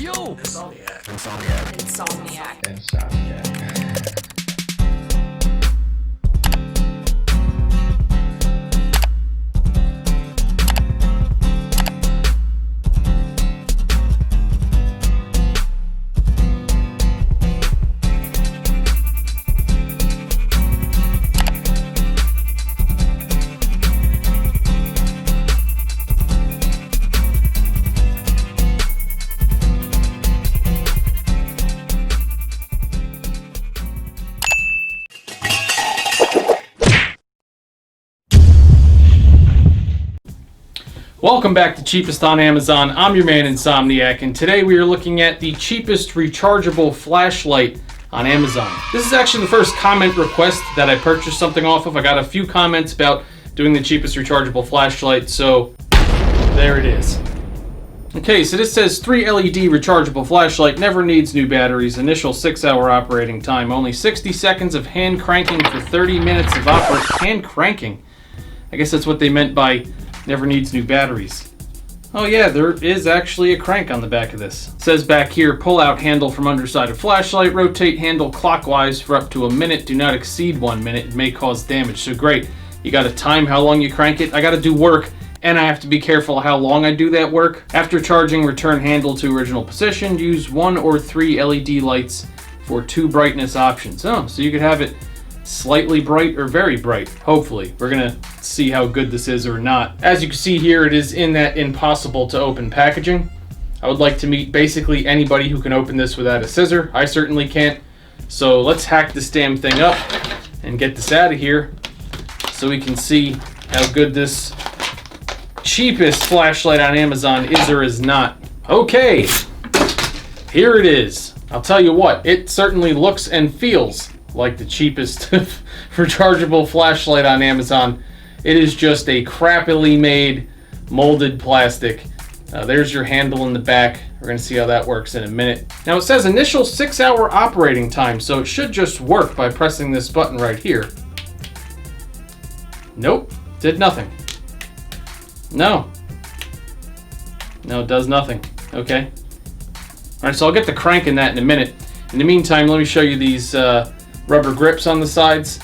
Yo! Insomniac. Welcome back to Cheapest on Amazon. I'm your man Insomniac, and today we are looking at the cheapest rechargeable flashlight on Amazon. This is actually the first comment request that I purchased something off of. I got a few comments about doing the cheapest rechargeable flashlight, so there it is. Okay, so this says 3 LED rechargeable flashlight, never needs new batteries, initial 6-hour operating time, only 60 seconds of hand cranking for 30 minutes of hand cranking. I guess that's what they meant by never needs new batteries. Oh yeah, there is actually a crank on the back of this. It says back here, pull out handle from underside of flashlight, rotate handle clockwise for up to a minute, do not exceed 1 minute, it may cause damage. So great, you gotta time how long you crank it. I gotta do work, and I have to be careful how long I do that work. After charging, return handle to original position, use 1 or 3 LED lights for 2 brightness options. Oh, so you could have it slightly bright or very bright, hopefully. We're gonna see how good this is or not. As you can see here, it is in that impossible to open packaging. I would like to meet basically anybody who can open this without a scissor. I certainly can't. So let's hack this damn thing up and get this out of here so we can see how good this cheapest flashlight on Amazon is or is not. Okay, here it is. I'll tell you what, it certainly looks and feels like the cheapest rechargeable flashlight on Amazon. It is just a crappily made molded plastic. There's your handle in the back. We're going to see how that works in a minute. Now it says initial 6-hour operating time, so it should just work by pressing this button right here. Nope, did nothing. No, it does nothing. Okay. All right, so I'll get the crank in that in a minute. In the meantime, let me show you these rubber grips on the sides.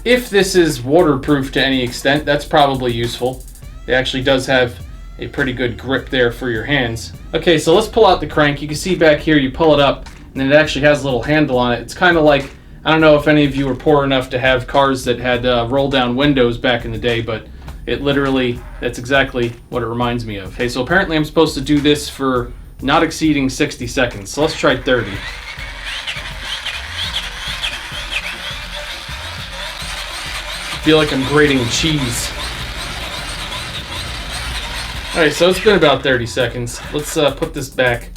If this is waterproof to any extent, that's probably useful. It actually does have a pretty good grip there for your hands. Okay, so let's pull out the crank. You can see back here, you pull it up, and then it actually has a little handle on it. It's kind of like, I don't know if any of you were poor enough to have cars that had roll-down windows back in the day, but it literally, that's exactly what it reminds me of. Okay, so apparently I'm supposed to do this for not exceeding 60 seconds. So let's try 30. I feel like I'm grating cheese. Alright, so it's been about 30 seconds. Let's put this back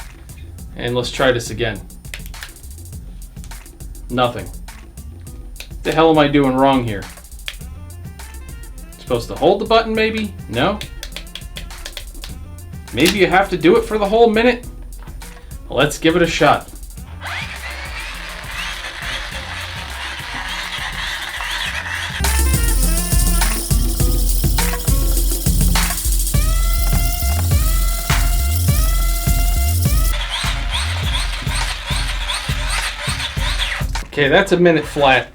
and let's try this again. Nothing. What the hell am I doing wrong here? Supposed to hold the button maybe? No? Maybe you have to do it for the whole minute? Well, let's give it a shot. Okay, that's a minute flat.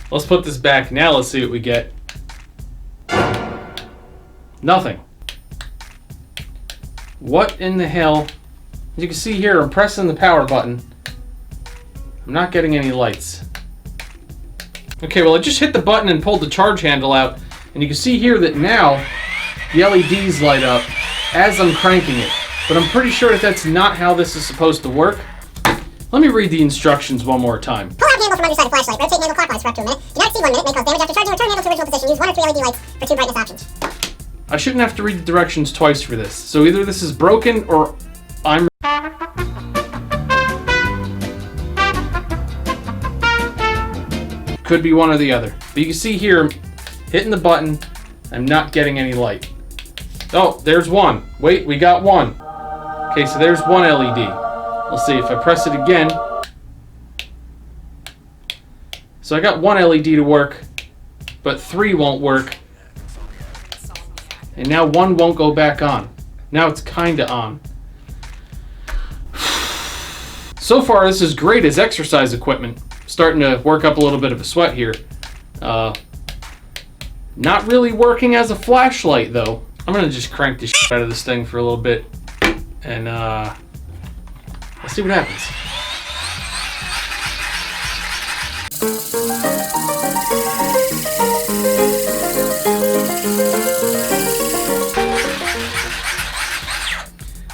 Let's put this back. Now let's see what we get. Nothing. What in the hell? As you can see here, I'm pressing the power button. I'm not getting any lights. Okay, well I just hit the button and pulled the charge handle out, and you can see here that now the LEDs light up as I'm cranking it. But I'm pretty sure that that's not how this is supposed to work. Let me read the instructions one more time. Pull out handle from underside of flashlight. Rotate handle clockwise for up to a minute. Do not exceed 1 minute. May cause damage after charging. Return handle to original position. Use 1 or 3 LED lights for 2 brightness options. I shouldn't have to read the directions twice for this. So either this is broken or I'm... Could be one or the other. But you can see here, I'm hitting the button. I'm not getting any light. Oh, there's one. Wait, we got one. Okay, so there's one LED. Let's see if I press it again. So I got one LED to work, but 3 won't work. And now 1 won't go back on. Now it's kinda on. So far, this is great as exercise equipment. Starting to work up a little bit of a sweat here. Not really working as a flashlight though. I'm gonna just crank the shit out of this thing for a little bit, and let's see what happens.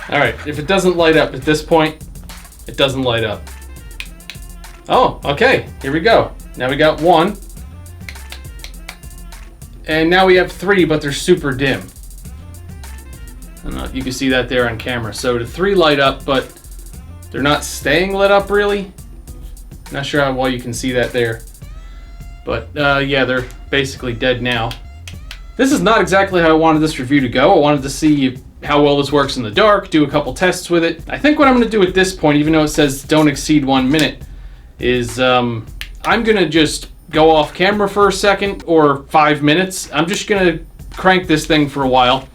All right, if it doesn't light up at this point, it doesn't light up. Oh, okay, here we go. Now we got 1. And now we have 3, but they're super dim. I don't know if you can see that there on camera. So the 3 light up, but they're not staying lit up really. Not sure how well you can see that there. But yeah, they're basically dead now. This is not exactly how I wanted this review to go. I wanted to see how well this works in the dark, do a couple tests with it. I think what I'm going to do at this point, even though it says don't exceed 1 minute, is I'm going to just go off camera for a second or 5 minutes. I'm just going to crank this thing for a while,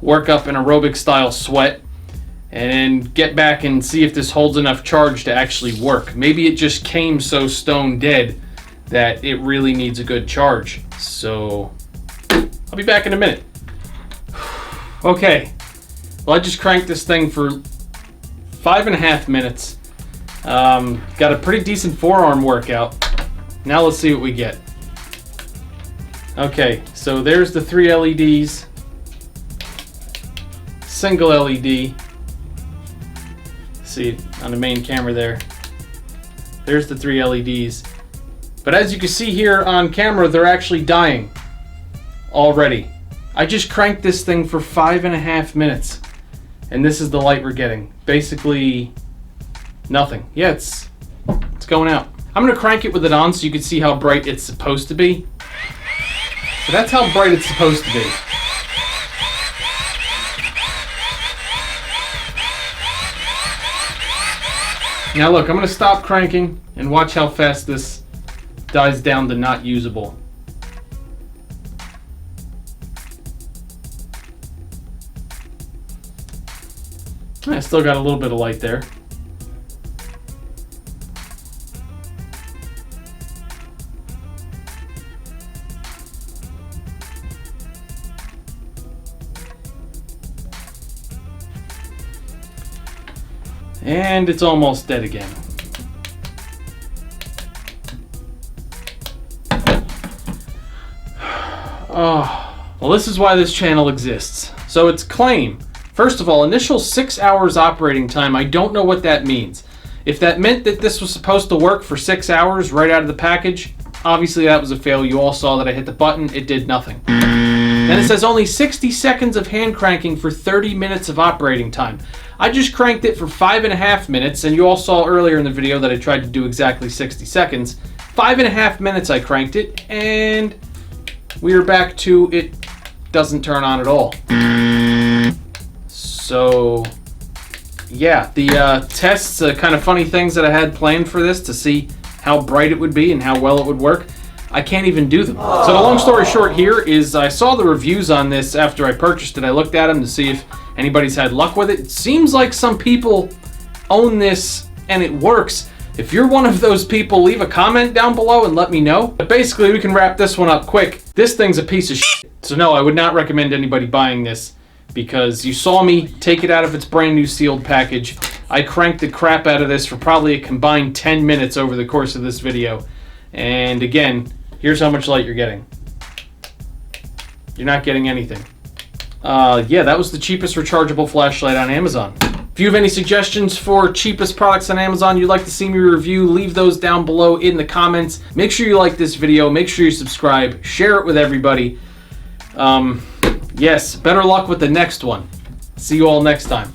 work up an aerobic style sweat, and get back and see if this holds enough charge to actually work. Maybe it just came so stone dead that it really needs a good charge. So I'll be back in a minute. Okay, well, I just cranked this thing for 5.5 minutes. Got a pretty decent forearm workout. Now let's see what we get. Okay, so there's the 3 LEDs. Single LED. See it on the main camera there. There's the 3 LEDs. But as you can see here on camera, they're actually dying already. I just cranked this thing for 5.5 minutes. And this is the light we're getting. Basically nothing. Yeah, it's going out. I'm going to crank it with it on so you can see how bright it's supposed to be. So that's how bright it's supposed to be. Now look, I'm going to stop cranking and watch how fast this dies down to not usable. I still got a little bit of light there. And it's almost dead again. Oh, well, this is why this channel exists. So its claim, first of all, initial 6 hours operating time, I don't know what that means. If that meant that this was supposed to work for 6 hours right out of the package, obviously that was a fail. You all saw that I hit the button, it did nothing. Then it says only 60 seconds of hand cranking for 30 minutes of operating time. I just cranked it for 5.5 minutes, and you all saw earlier in the video that I tried to do exactly 60 seconds. 5.5 minutes I cranked it, and we are back to it doesn't turn on at all. So yeah, the tests, kind of funny things that I had planned for this to see how bright it would be and how well it would work, I can't even do them. So the long story short here is I saw the reviews on this after I purchased it. I looked at them to see if anybody's had luck with it. It seems like some people own this and it works. If you're one of those people, leave a comment down below and let me know. But basically, we can wrap this one up quick. This thing's a piece of shit. So no, I would not recommend anybody buying this because you saw me take it out of its brand new sealed package. I cranked the crap out of this for probably a combined 10 minutes over the course of this video. And again, here's how much light you're getting. You're not getting anything. Yeah, that was the cheapest rechargeable flashlight on Amazon. If you have any suggestions for cheapest products on Amazon you'd like to see me review, leave those down below in the comments. Make sure you like this video, make sure you subscribe, share it with everybody. Yes, better luck with the next one. See you all next time.